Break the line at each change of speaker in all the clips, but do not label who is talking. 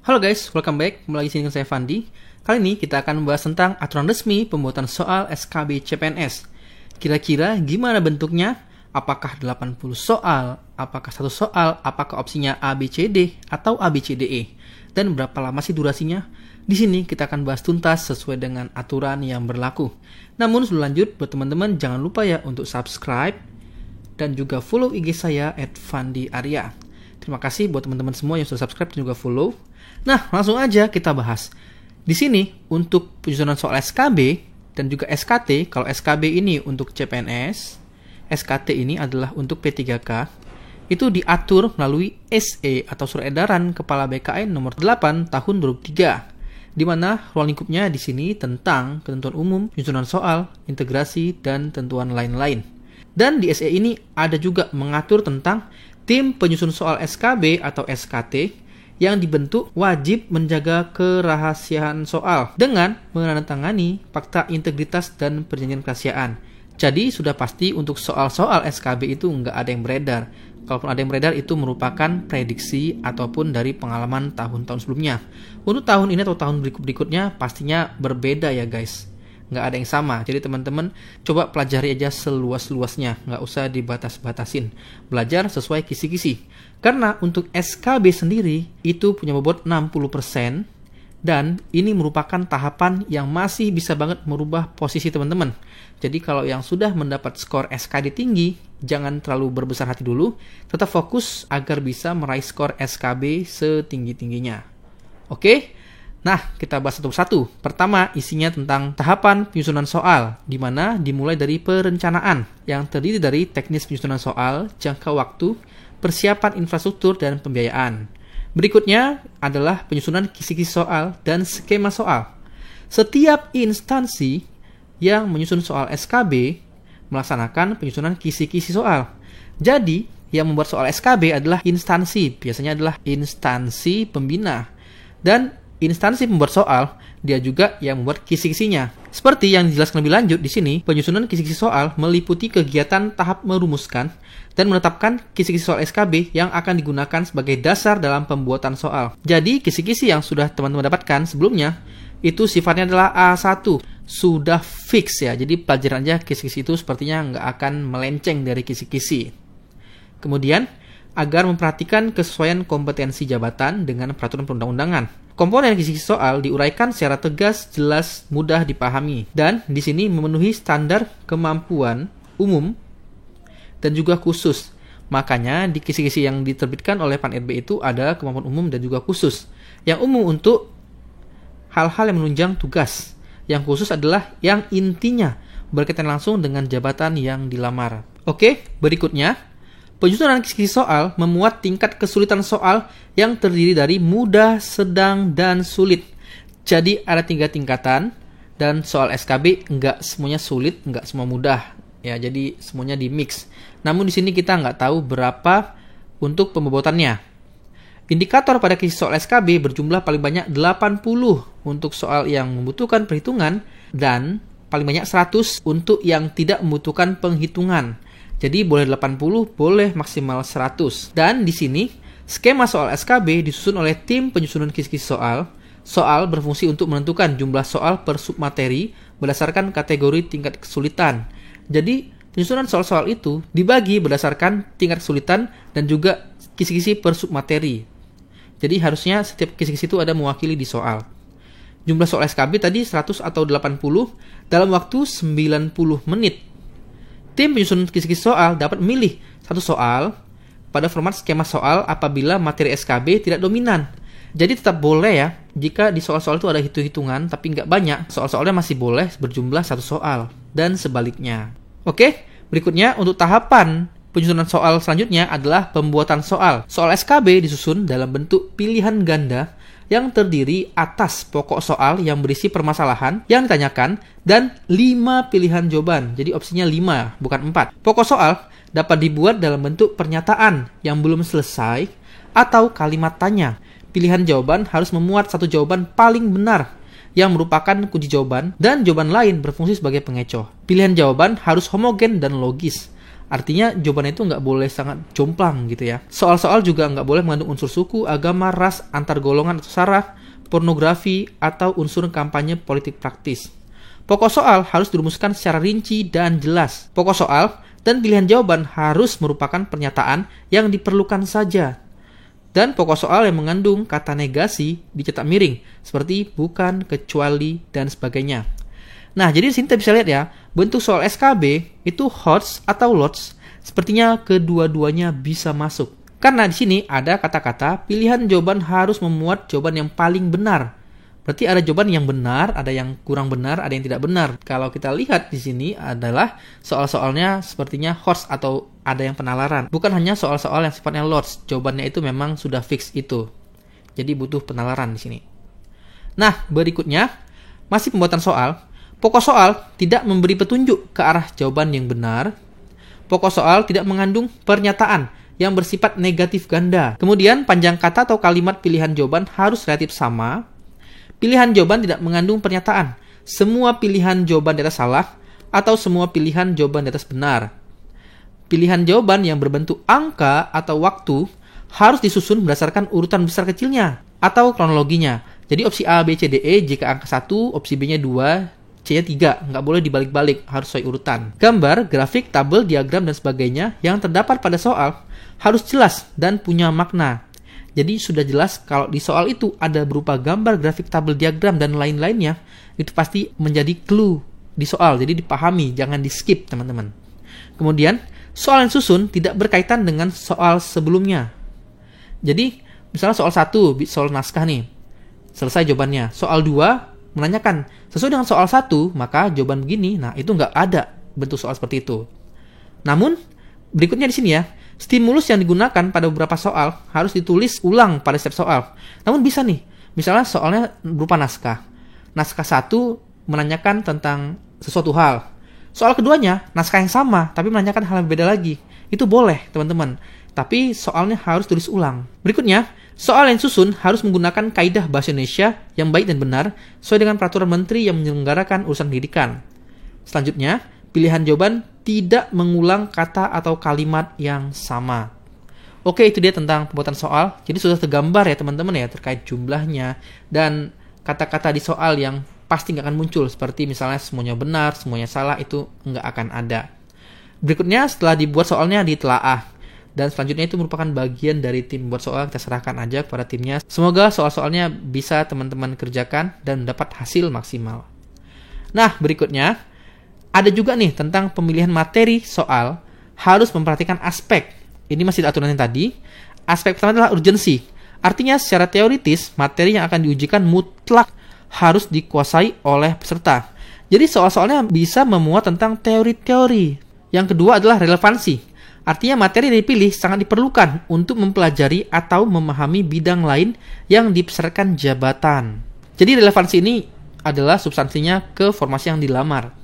Halo guys, welcome back. Kembali lagi sini dengan saya Fandi. Kali ini kita akan membahas tentang aturan resmi pembuatan soal SKB CPNS. Kira-kira gimana bentuknya? Apakah 80 soal? Apakah satu soal? Apakah opsinya A, B, C, D? Atau A, B, C, D, E? Dan berapa lama sih durasinya? Di sini kita akan bahas tuntas sesuai dengan aturan yang berlaku. Namun sebelum lanjut, buat teman-teman jangan lupa ya untuk subscribe dan juga follow IG saya @fandiarya. Terima kasih buat teman-teman semua yang sudah subscribe dan juga follow. Nah, langsung aja kita bahas. Di sini untuk penyusunan soal SKB dan juga SKT, kalau SKB ini untuk CPNS, SKT ini adalah untuk P3K, itu diatur melalui SE atau Surat Edaran Kepala BKN nomor 8 tahun 2003, di mana ruang lingkupnya di sini tentang ketentuan umum, penyusunan soal, integrasi, dan tentuan lain-lain. Dan di SE ini ada juga mengatur tentang tim penyusun soal SKB atau SKT yang dibentuk wajib menjaga kerahasiaan soal dengan menandatangani fakta integritas dan perjanjian kerahasiaan. Jadi sudah pasti untuk soal-soal SKB itu nggak ada yang beredar. Kalaupun ada yang beredar itu merupakan prediksi ataupun dari pengalaman tahun-tahun sebelumnya. Untuk tahun ini atau tahun berikutnya pastinya berbeda ya guys. Nggak ada yang sama. Jadi teman-teman coba pelajari aja seluas-luasnya. Nggak usah dibatas-batasin. Belajar sesuai kisi-kisi. Karena untuk SKB sendiri itu punya bobot 60% dan ini merupakan tahapan yang masih bisa banget merubah posisi teman-teman. Jadi kalau yang sudah mendapat skor SKD tinggi, jangan terlalu berbesar hati dulu. Tetap fokus agar bisa meraih skor SKB setinggi-tingginya. Oke? Nah, kita bahas satu-satu. Pertama, isinya tentang tahapan penyusunan soal, di mana dimulai dari perencanaan, yang terdiri dari teknis penyusunan soal, jangka waktu, persiapan infrastruktur, dan pembiayaan. Berikutnya adalah penyusunan kisi-kisi soal dan skema soal. Setiap instansi yang menyusun soal SKB melaksanakan penyusunan kisi-kisi soal. Jadi, yang membuat soal SKB adalah instansi, biasanya adalah instansi pembina. Dan instansi pembuat soal, dia juga yang membuat kisi-kisinya. Seperti yang dijelaskan lebih lanjut di sini, penyusunan kisi-kisi soal meliputi kegiatan tahap merumuskan dan menetapkan kisi-kisi soal SKB yang akan digunakan sebagai dasar dalam pembuatan soal. Jadi, kisi-kisi yang sudah teman-teman dapatkan sebelumnya, itu sifatnya adalah A1. Sudah fix ya, jadi pelajaran aja kisi-kisi itu sepertinya nggak akan melenceng dari kisi-kisi. Kemudian, agar memperhatikan kesesuaian kompetensi jabatan dengan peraturan perundang-undangan. Komponen kisi-kisi soal diuraikan secara tegas, jelas, mudah dipahami, dan di sini memenuhi standar kemampuan umum dan juga khusus. Makanya di kisi-kisi yang diterbitkan oleh Pan-RB itu ada kemampuan umum dan juga khusus. Yang umum untuk hal-hal yang menunjang tugas. Yang khusus adalah yang intinya berkaitan langsung dengan jabatan yang dilamar. Oke, berikutnya. Penyusunan kisi-kisi soal memuat tingkat kesulitan soal yang terdiri dari mudah, sedang, dan sulit. Jadi ada 3 tingkatan dan soal SKB nggak semuanya sulit, nggak semua mudah. Ya, jadi semuanya di mix. Namun di sini kita nggak tahu berapa untuk pembobotannya. Indikator pada kisi soal SKB berjumlah paling banyak 80 untuk soal yang membutuhkan perhitungan dan paling banyak 100 untuk yang tidak membutuhkan penghitungan. Jadi boleh 80, boleh maksimal 100. Dan di sini, skema soal SKB disusun oleh tim penyusunan kisi-kisi soal. Soal berfungsi untuk menentukan jumlah soal per submateri berdasarkan kategori tingkat kesulitan. Jadi, penyusunan soal-soal itu dibagi berdasarkan tingkat kesulitan dan juga kisi-kisi per submateri. Jadi harusnya setiap kisi-kisi itu ada mewakili di soal. Jumlah soal SKB tadi 100 atau 80 dalam waktu 90 menit. Tim penyusun kisi-kisi soal dapat memilih satu soal pada format skema soal apabila materi SKB tidak dominan. Jadi tetap boleh ya, jika di soal-soal itu ada hitung-hitungan tapi nggak banyak, soal-soalnya masih boleh berjumlah satu soal, dan sebaliknya. Oke, berikutnya untuk tahapan penyusunan soal selanjutnya adalah pembuatan soal. Soal SKB disusun dalam bentuk pilihan ganda yang terdiri atas pokok soal yang berisi permasalahan yang ditanyakan dan 5 pilihan jawaban. Jadi opsinya 5, bukan 4. Pokok soal dapat dibuat dalam bentuk pernyataan yang belum selesai atau kalimat tanya. Pilihan jawaban harus memuat satu jawaban paling benar yang merupakan kunci jawaban dan jawaban lain berfungsi sebagai pengecoh. Pilihan jawaban harus homogen dan logis. Artinya jawabannya itu nggak boleh sangat jomplang gitu ya. Soal-soal juga nggak boleh mengandung unsur suku, agama, ras, antar golongan atau saraf, pornografi, atau unsur kampanye politik praktis. Pokok soal harus dirumuskan secara rinci dan jelas. Pokok soal dan pilihan jawaban harus merupakan pernyataan yang diperlukan saja. Dan pokok soal yang mengandung kata negasi dicetak miring, seperti bukan, kecuali, dan sebagainya. Nah, jadi di sini kita bisa lihat ya, bentuk soal SKB itu HOTS atau LOTS, sepertinya kedua-duanya bisa masuk. Karena di sini ada kata-kata pilihan jawaban harus memuat jawaban yang paling benar. Berarti ada jawaban yang benar, ada yang kurang benar, ada yang tidak benar. Kalau kita lihat di sini adalah soal-soalnya sepertinya HOTS atau ada yang penalaran. Bukan hanya soal-soal yang sifatnya LOTS, jawabannya itu memang sudah fix itu. Jadi butuh penalaran di sini. Nah, berikutnya masih pembuatan soal. Pokok soal tidak memberi petunjuk ke arah jawaban yang benar. Pokok soal tidak mengandung pernyataan yang bersifat negatif ganda. Kemudian panjang kata atau kalimat pilihan jawaban harus relatif sama. Pilihan jawaban tidak mengandung pernyataan. Semua pilihan jawaban di atas salah atau semua pilihan jawaban di atas benar. Pilihan jawaban yang berbentuk angka atau waktu harus disusun berdasarkan urutan besar kecilnya atau kronologinya. Jadi opsi A, B, C, D, E jika angka 1, opsi B-nya 2, C-nya 3. Nggak boleh dibalik-balik, harus sesuai urutan. Gambar, grafik, tabel, diagram, dan sebagainya yang terdapat pada soal harus jelas dan punya makna. Jadi sudah jelas kalau di soal itu ada berupa gambar, grafik, tabel, diagram, dan lain-lainnya, itu pasti menjadi clue di soal. Jadi dipahami, jangan di-skip teman-teman. Kemudian, soal yang susun tidak berkaitan dengan soal sebelumnya. Jadi, misalnya soal 1, soal naskah nih, selesai jawabannya. Soal 2, menanyakan, sesuai dengan soal 1, maka jawaban begini. Nah, itu nggak ada bentuk soal seperti itu. Namun, berikutnya di sini ya, stimulus yang digunakan pada beberapa soal harus ditulis ulang pada setiap soal. Namun bisa nih, misalnya soalnya berupa naskah. Naskah 1 menanyakan tentang sesuatu hal. Soal keduanya, naskah yang sama, tapi menanyakan hal yang berbeda lagi. Itu boleh, teman-teman. Tapi soalnya harus tulis ulang. Berikutnya, soal yang susun harus menggunakan kaidah bahasa Indonesia yang baik dan benar sesuai dengan peraturan menteri yang menyelenggarakan urusan pendidikan. Selanjutnya, pilihan jawaban tidak mengulang kata atau kalimat yang sama. Oke, itu dia tentang pembuatan soal. Jadi sudah tergambar ya teman-teman ya terkait jumlahnya dan kata-kata di soal yang pasti nggak akan muncul. Seperti misalnya semuanya benar, semuanya salah, itu nggak akan ada. Berikutnya setelah dibuat soalnya ditelaah. Dan selanjutnya itu merupakan bagian dari tim buat soal, kita serahkan aja kepada timnya. Semoga soal-soalnya bisa teman-teman kerjakan dan mendapat hasil maksimal. Nah, berikutnya ada juga nih tentang pemilihan materi soal harus memperhatikan aspek. Ini masih aturan yang tadi. Aspek pertama adalah urgensi. Artinya secara teoritis materi yang akan diujikan mutlak harus dikuasai oleh peserta. Jadi soal-soalnya bisa memuat tentang teori-teori. Yang kedua adalah relevansi. Artinya materi yang dipilih sangat diperlukan untuk mempelajari atau memahami bidang lain yang dipesertakan jabatan. Jadi relevansi ini adalah substansinya ke formasi yang dilamar.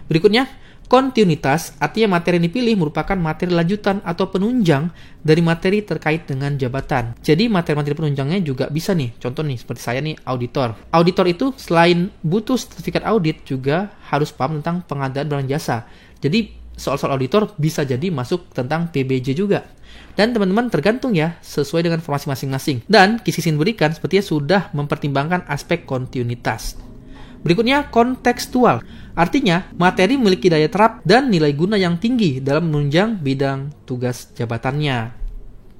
Berikutnya, kontinuitas, artinya materi yang dipilih merupakan materi lanjutan atau penunjang dari materi terkait dengan jabatan. Jadi materi-materi penunjangnya juga bisa nih, contoh nih seperti saya nih auditor. Auditor itu selain butuh sertifikat audit juga harus paham tentang pengadaan barang jasa. Jadi soal-soal auditor bisa jadi masuk tentang PBJ juga. Dan teman-teman tergantung ya, sesuai dengan formasi masing-masing. Dan KISIS yang diberikan sepertinya sudah mempertimbangkan aspek kontinuitas. Berikutnya, kontekstual. Artinya, materi memiliki daya terap dan nilai guna yang tinggi dalam menunjang bidang tugas jabatannya.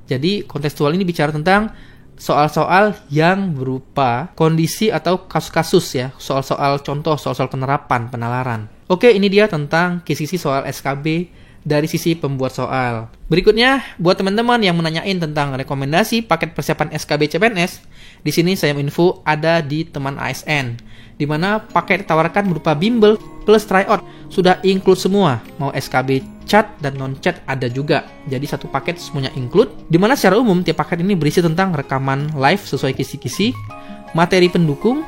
Jadi, kontekstual ini bicara tentang soal-soal yang berupa kondisi atau kasus-kasus ya. Soal-soal contoh, soal-soal penerapan, penalaran. Oke, ini dia tentang KISIS soal SKB dari sisi pembuat soal. Berikutnya, buat teman-teman yang menanyain tentang rekomendasi paket persiapan SKB CPNS, di sini saya info ada di teman ASN, di mana paket ditawarkan berupa bimbel plus tryout sudah include semua, mau SKB chat dan non chat ada juga. Jadi satu paket semuanya include, di mana secara umum tiap paket ini berisi tentang rekaman live sesuai kisi-kisi, materi pendukung,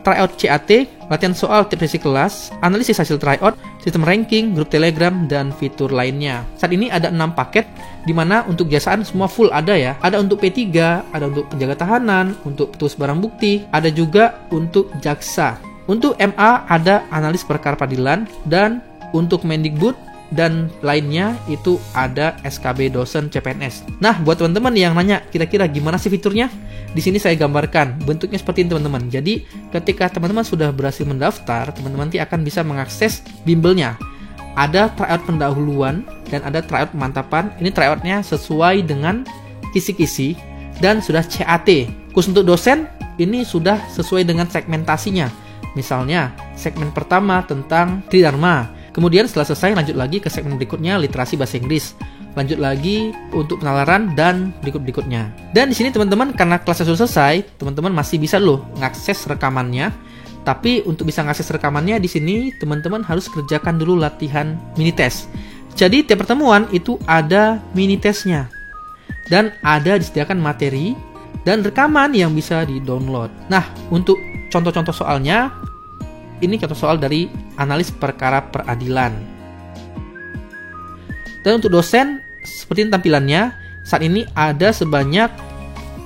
tryout CAT, latihan soal tiap sesi kelas, analisis hasil tryout, sistem ranking, grup Telegram, dan fitur lainnya. Saat ini ada 6 paket, di mana untuk jasaan semua full ada ya. Ada untuk P3, ada untuk penjaga tahanan, untuk petugas barang bukti, ada juga untuk jaksa. Untuk MA ada analis perkara peradilan, dan untuk Mendikbud dan lainnya itu ada SKB dosen CPNS. Nah, buat teman-teman yang nanya kira-kira gimana sih fiturnya? Di sini saya gambarkan bentuknya seperti ini teman-teman. Jadi, ketika teman-teman sudah berhasil mendaftar, teman-teman nanti akan bisa mengakses bimbelnya. Ada tryout pendahuluan dan ada tryout pemantapan. Ini tryoutnya sesuai dengan kisi-kisi dan sudah CAT. Khusus untuk dosen, ini sudah sesuai dengan segmentasinya. Misalnya, segmen pertama tentang Tridharma. Kemudian setelah selesai lanjut lagi ke segmen berikutnya literasi bahasa Inggris. Lanjut lagi untuk penalaran dan berikut-berikutnya. Dan di sini teman-teman karena kelasnya sudah selesai, teman-teman masih bisa loh mengakses rekamannya. Tapi untuk bisa mengakses rekamannya di sini teman-teman harus kerjakan dulu latihan mini test. Jadi tiap pertemuan itu ada mini testnya. Dan ada disediakan materi dan rekaman yang bisa di-download. Nah, untuk contoh-contoh soalnya, ini contoh soal dari analis perkara peradilan. Dan untuk dosen, seperti tampilannya, saat ini ada sebanyak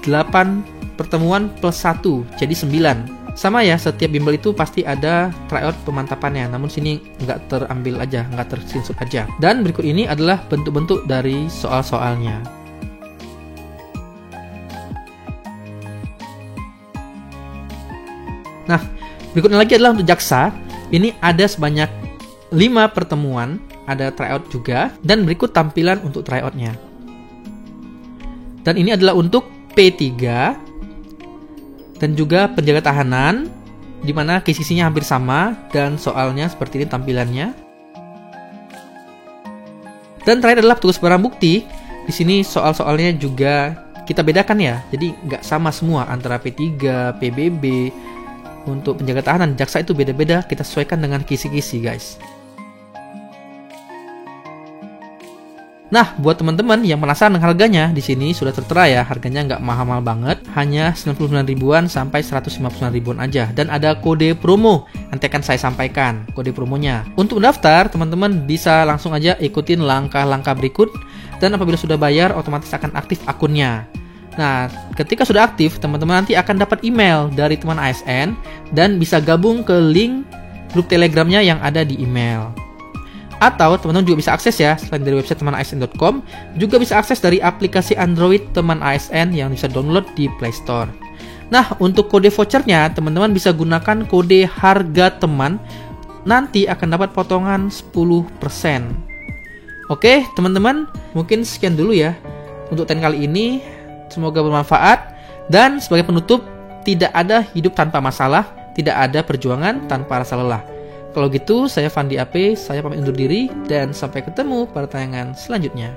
8 pertemuan plus 1, jadi 9. Sama ya, setiap bimbel itu pasti ada tryout pemantapannya, namun sini nggak terambil aja, nggak tersinsut aja. Dan berikut ini adalah bentuk-bentuk dari soal-soalnya. Nah, berikutnya lagi adalah untuk jaksa. Ini ada sebanyak 5 pertemuan, ada tryout juga, dan berikut tampilan untuk tryoutnya. Dan ini adalah untuk P3 dan juga penjaga tahanan, di mana kisi-kisinya hampir sama dan soalnya seperti ini tampilannya. Dan terakhir adalah petugas barang bukti. Di sini soal-soalnya juga kita bedakan ya, jadi nggak sama semua antara P3, PBB. Untuk penjaga tahanan, jaksa itu beda-beda, kita sesuaikan dengan kisi-kisi guys. Nah, buat teman-teman yang penasaran dengan harganya, di sini sudah tertera ya, harganya nggak mahal-mahal banget, hanya 99 ribuan sampai 159 ribuan aja. Dan ada kode promo, nanti akan saya sampaikan kode promonya. Untuk mendaftar, teman-teman bisa langsung aja ikutin langkah-langkah berikut, dan apabila sudah bayar, otomatis akan aktif akunnya. Nah, ketika sudah aktif, teman-teman nanti akan dapat email dari teman ASN dan bisa gabung ke link grup Telegramnya yang ada di email. Atau teman-teman juga bisa akses ya, selain dari website temanasn.com, juga bisa akses dari aplikasi Android Teman ASN yang bisa download di Play Store. Nah, untuk kode vouchernya, teman-teman bisa gunakan kode harga teman, nanti akan dapat potongan 10%. Oke, teman-teman, mungkin sekian dulu ya untuk TEN kali ini. Semoga bermanfaat. Dan sebagai penutup, tidak ada hidup tanpa masalah, tidak ada perjuangan tanpa rasa lelah. Kalau gitu, saya Fandi AP, saya pamit undur diri dan sampai ketemu pada tayangan selanjutnya.